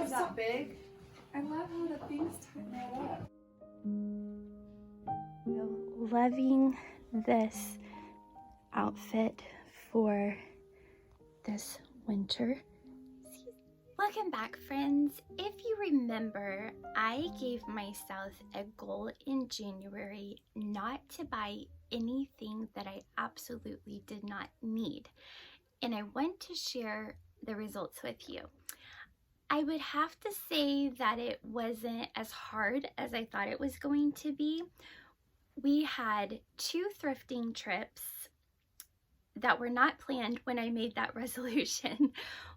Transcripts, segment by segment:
It's that big. I love how the things turn that up. Loving this outfit for this winter. Welcome back, friends. If you remember, I gave myself a goal in January not to buy anything that I absolutely did not need, and I want to share the results with you. I would have to say that it wasn't as hard as I thought it was going to be. We had 2 thrifting trips that were not planned when I made that resolution.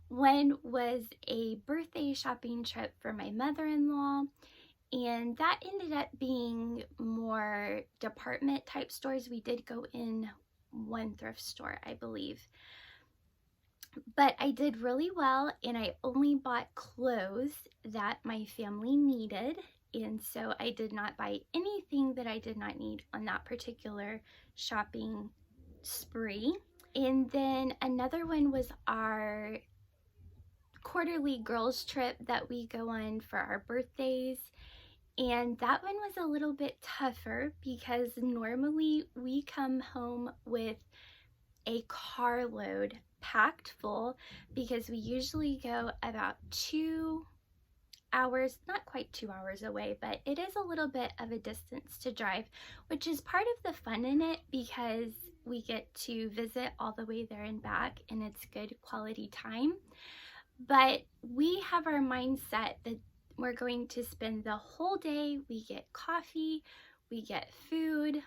One was a birthday shopping trip for my mother-in-law, and that ended up being more department type stores. We did go in one thrift store, I believe. But I did really well, and I only bought clothes that my family needed, and so I did not buy anything that I did not need on that particular shopping spree. And then another one was our quarterly girls trip that we go on for our birthdays, and that one was a little bit tougher because normally we come home with a carload packed full, because we usually go about 2 hours, not quite 2 hours away, but it is a little bit of a distance to drive, which is part of the fun in it because we get to visit all the way there and back, and it's good quality time. But we have our mindset that we're going to spend the whole day. We get coffee, we get food,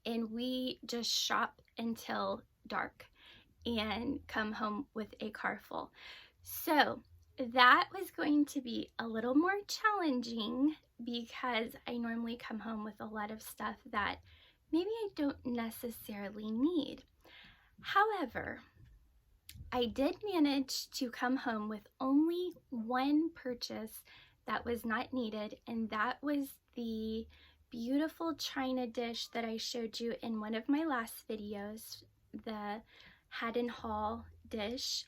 and we just shop until dark and come home with a car full. So that was going to be a little more challenging because I normally come home with a lot of stuff that maybe I don't necessarily need. However, I did manage to come home with only one purchase that was not needed, and that was the beautiful china dish that I showed you in one of my last videos, the Haddon Hall dish.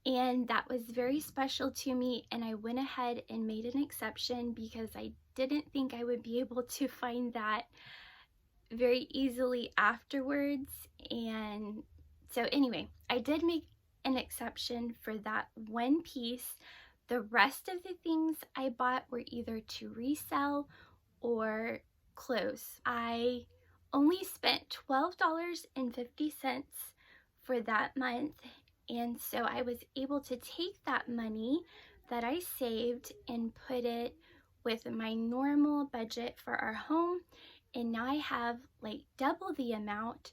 And that was very special to me, and I went ahead and made an exception because I didn't think I would be able to find that very easily afterwards. And so anyway, I did make an exception for that one piece. The rest of the things I bought were either to resell or clothes. I only spent $12.50 for that month, and so I was able to take that money that I saved and put it with my normal budget for our home, and now I have like double the amount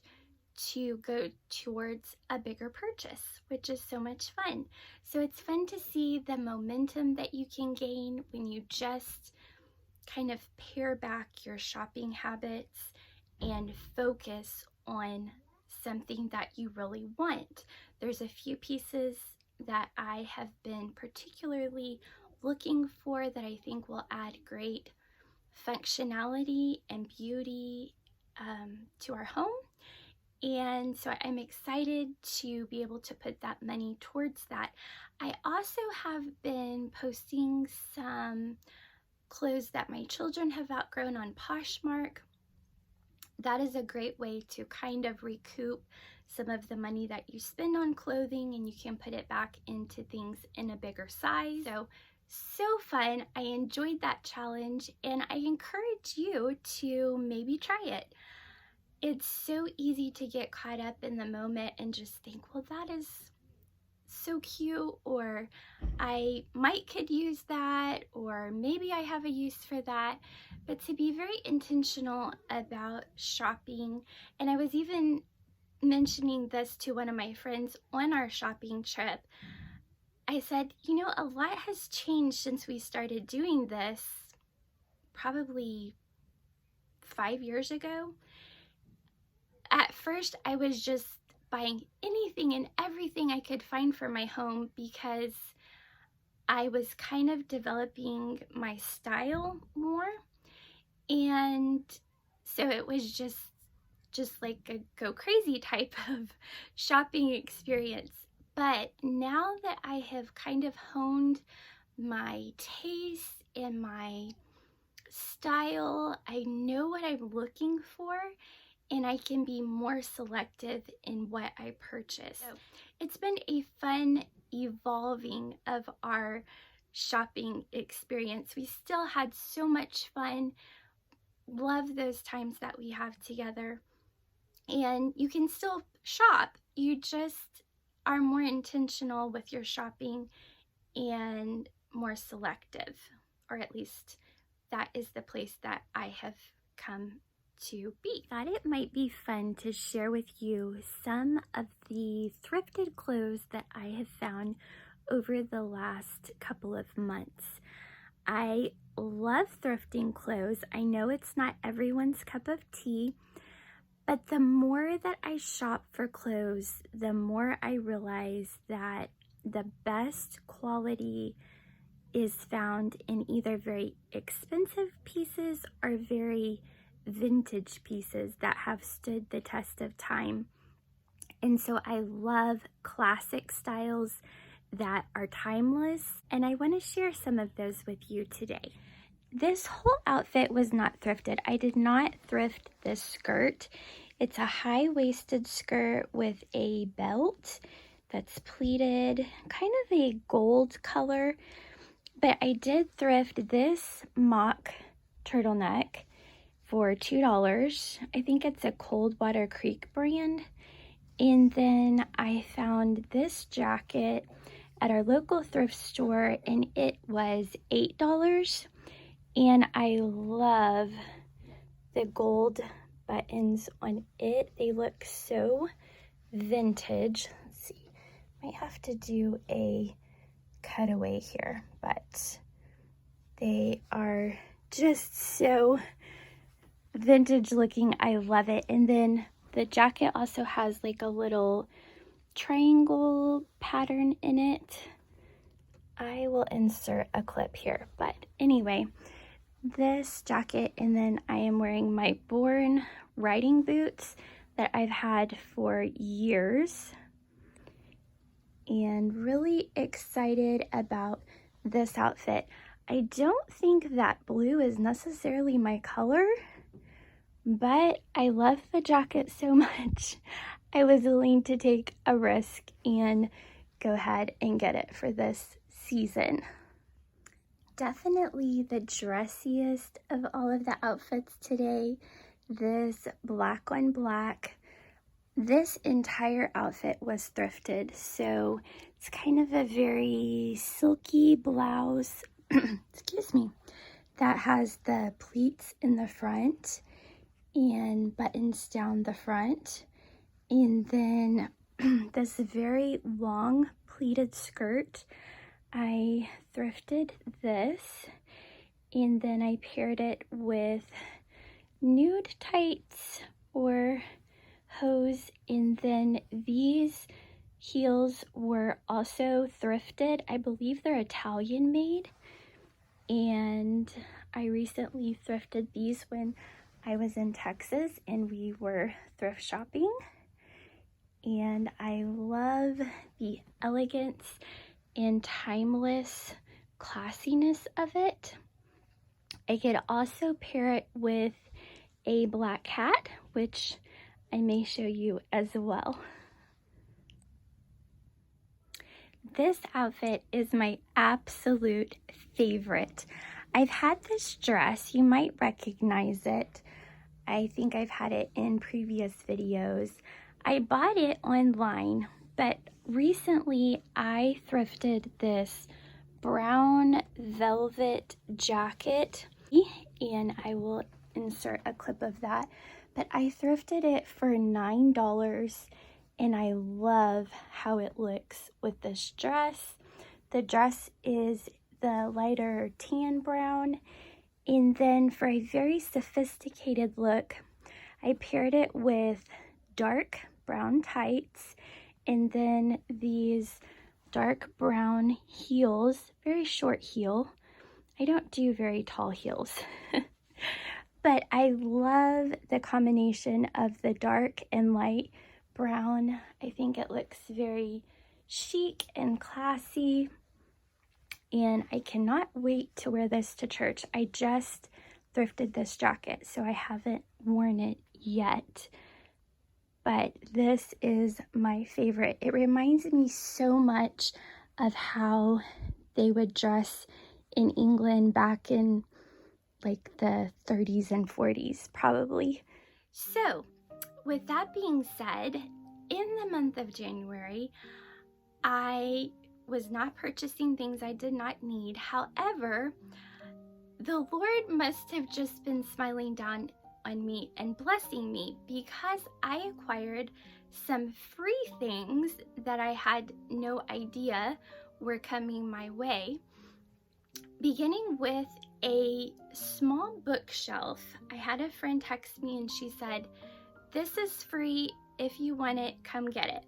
to go towards a bigger purchase, which is so much fun. So it's fun to see the momentum that you can gain when you just kind of pare back your shopping habits and focus on something that you really want. There's a few pieces that I have been particularly looking for that I think will add great functionality and beauty to our home. And so I'm excited to be able to put that money towards that. I also have been posting some clothes that my children have outgrown on Poshmark. That is a great way to kind of recoup some of the money that you spend on clothing, and you can put it back into things in a bigger size. So fun. I enjoyed that challenge, and I encourage you to maybe try it. It's so easy to get caught up in the moment and just think, well, that is so cute, or I could use that, or maybe I have a use for that. But to be very intentional about shopping, and I was even mentioning this to one of my friends on our shopping trip. I said, you know, a lot has changed since we started doing this probably 5 years ago. At first, I was just buying anything and everything I could find for my home because I was kind of developing my style more. And so it was just just like a go crazy type of shopping experience. But now that I have kind of honed my taste and my style, I know what I'm looking for, and I can be more selective in what I purchase. So it's been a fun evolving of our shopping experience. We still had so much fun. Love those times that we have together. And you can still shop. You just are more intentional with your shopping and more selective, or at least that is the place that I have come to be. Thought it might be fun to share with you some of the thrifted clothes that I have found over the last couple of months. I love thrifting clothes. I know it's not everyone's cup of tea, but the more that I shop for clothes, the more I realize that the best quality is found in either very expensive pieces or very vintage pieces that have stood the test of time. And so I love classic styles that are timeless, and I want to share some of those with you today. This whole outfit was not thrifted. I did not thrift this skirt. It's a high-waisted skirt with a belt that's pleated, kind of a gold color. But I did thrift this mock turtleneck for $2. I think it's a Coldwater Creek brand. And then I found this jacket at our local thrift store, and it was $8. And I love the gold buttons on it. They look so vintage. Let's see, might have to do a cutaway here, but they are just so vintage looking. I love it. And then the jacket also has like a little triangle pattern in it. I will insert a clip here, but anyway, this jacket, and then I am wearing my Born riding boots that I've had for years, and really excited about this outfit. I don't think that blue is necessarily my color, but I love the jacket so much. I was willing to take a risk and go ahead and get it for this season. Definitely the dressiest of all of the outfits today, this black on black. This entire outfit was thrifted, so it's kind of a very silky blouse, excuse me, that has the pleats in the front and buttons down the front. And then this very long pleated skirt. I thrifted this, and then I paired it with nude tights or hose, and then these heels were also thrifted. I believe they're Italian made, and I recently thrifted these when I was in Texas and we were thrift shopping, and I love the elegance and timeless classiness of it. I could also pair it with a black hat, which I may show you as well. This outfit is my absolute favorite. I've had this dress, you might recognize it. I think I've had it in previous videos. I bought it online, but recently I thrifted this brown velvet jacket, and I will insert a clip of that, but I thrifted it for $9, and I love how it looks with this dress. The dress is the lighter tan brown, and then for a very sophisticated look, I paired it with dark brown tights, and then these dark brown heels, very short heel. I don't do very tall heels, But I love the combination of the dark and light brown. I think it looks very chic and classy. And I cannot wait to wear this to church. I just thrifted this jacket, so I haven't worn it yet. But this is my favorite. It reminds me so much of how they would dress in England back in like the 30s and 40s, probably. So, with that being said, in the month of January, I was not purchasing things I did not need. However, the Lord must have just been smiling down on me and blessing me, because I acquired some free things that I had no idea were coming my way, beginning with a small bookshelf. I had a friend text me and she said, "This is free. If you want it, come get it."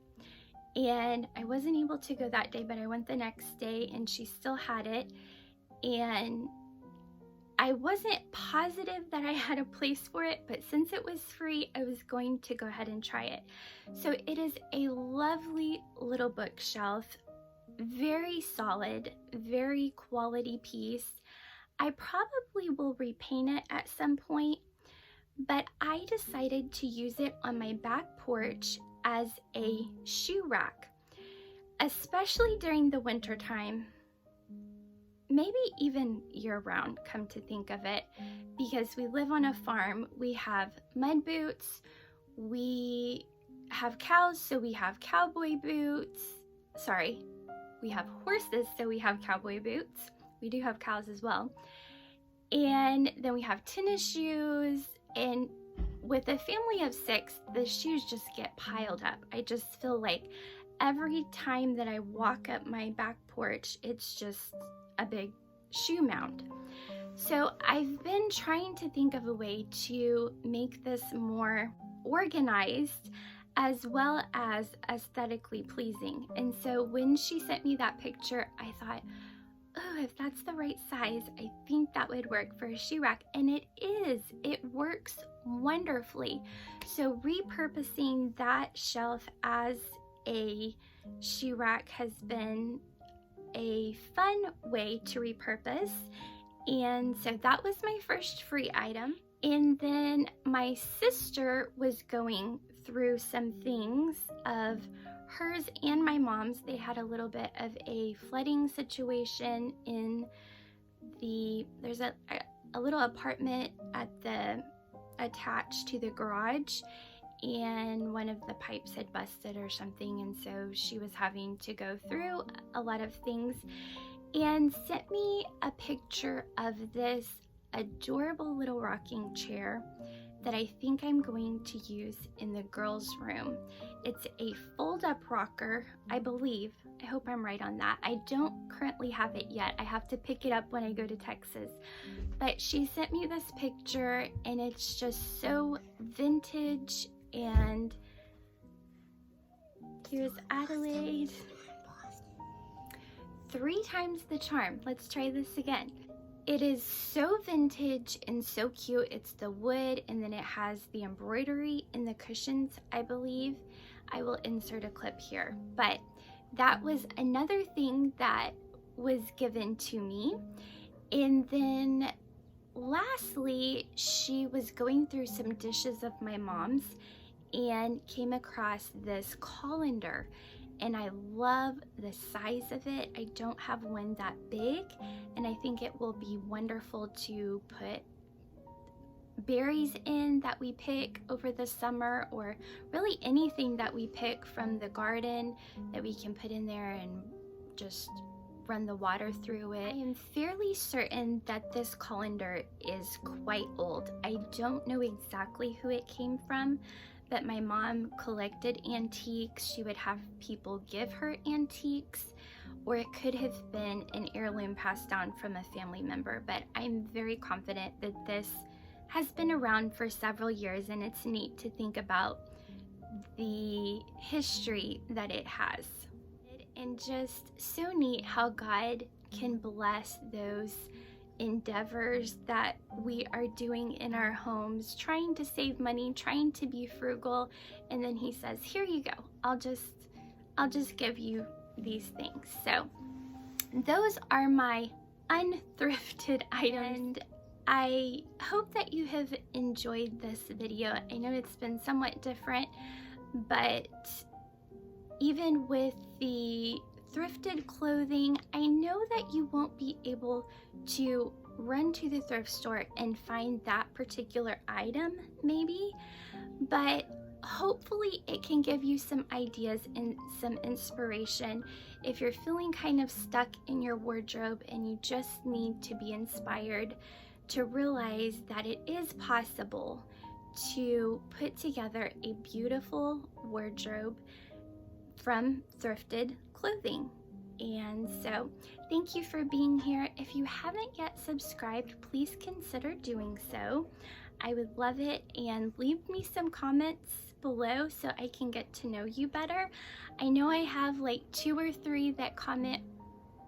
And I wasn't able to go that day, but I went the next day and she still had it. And I wasn't positive that I had a place for it, but since it was free, I was going to go ahead and try it. So it is a lovely little bookshelf, very solid, very quality piece. I probably will repaint it at some point, but I decided to use it on my back porch as a shoe rack, especially during the winter time. Maybe even year-round, come to think of it, because we live on a farm. We have mud boots, we have cows, so we have cowboy boots. Sorry, we have horses, so we have cowboy boots. We do have cows as well. And then we have tennis shoes, and with a family of 6, the shoes just get piled up. I just feel like every time that I walk up my back porch, it's just a big shoe mound. So I've been trying to think of a way to make this more organized as well as aesthetically pleasing. And so when she sent me that picture, I thought, oh, if that's the right size, I think that would work for a shoe rack. And it is. It works wonderfully. So repurposing that shelf as a shoe rack has been a fun way to repurpose. And so that was my first free item. And then my sister was going through some things of hers and my mom's. They had a little bit of a flooding situation in there's a little apartment attached to the garage, and one of the pipes had busted or something, and so she was having to go through a lot of things, and sent me a picture of this adorable little rocking chair that I think I'm going to use in the girls' room. It's a fold-up rocker, I believe. I hope I'm right on that. I don't currently have it yet. I have to pick it up when I go to Texas. But she sent me this picture, and it's just so vintage. And here's Adelaide. 3 times the charm. Let's try this again. It is so vintage and so cute. It's the wood, and then it has the embroidery in the cushions, I believe. I will insert a clip here. But that was another thing that was given to me. And then lastly, she was going through some dishes of my mom's and came across this colander. And I love the size of it. I don't have one that big, and I think it will be wonderful to put berries in that we pick over the summer, or really anything that we pick from the garden that we can put in there and just run the water through it. I am fairly certain that this colander is quite old. I don't know exactly who it came from, but my mom collected antiques. She would have people give her antiques, or it could have been an heirloom passed down from a family member. But I'm very confident that this has been around for several years, and it's neat to think about the history that it has. And just so neat how God can bless those endeavors that we are doing in our homes, trying to save money, trying to be frugal, and then he says, here you go, I'll just give you these things. So those are my unthrifted items, and I hope that you have enjoyed this video. I know it's been somewhat different, but even with the thrifted clothing, I know that you won't be able to run to the thrift store and find that particular item maybe, but hopefully it can give you some ideas and some inspiration if you're feeling kind of stuck in your wardrobe and you just need to be inspired to realize that it is possible to put together a beautiful wardrobe from thrifted clothing. And so thank you for being here. If you haven't yet subscribed, please consider doing so. I would love it, and leave me some comments below so I can get to know you better. I know I have like 2 or 3 that comment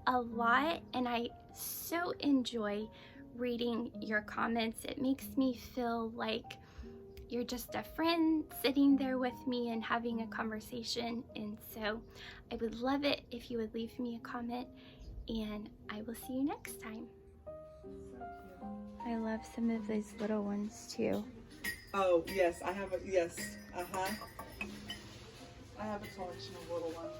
a lot, and I so enjoy reading your comments. It makes me feel like you're just a friend sitting there with me and having a conversation, and so I would love it if you would leave me a comment, and I will see you next time. I love some of these little ones too. Oh, yes, I have a, yes, I have a collection of little ones.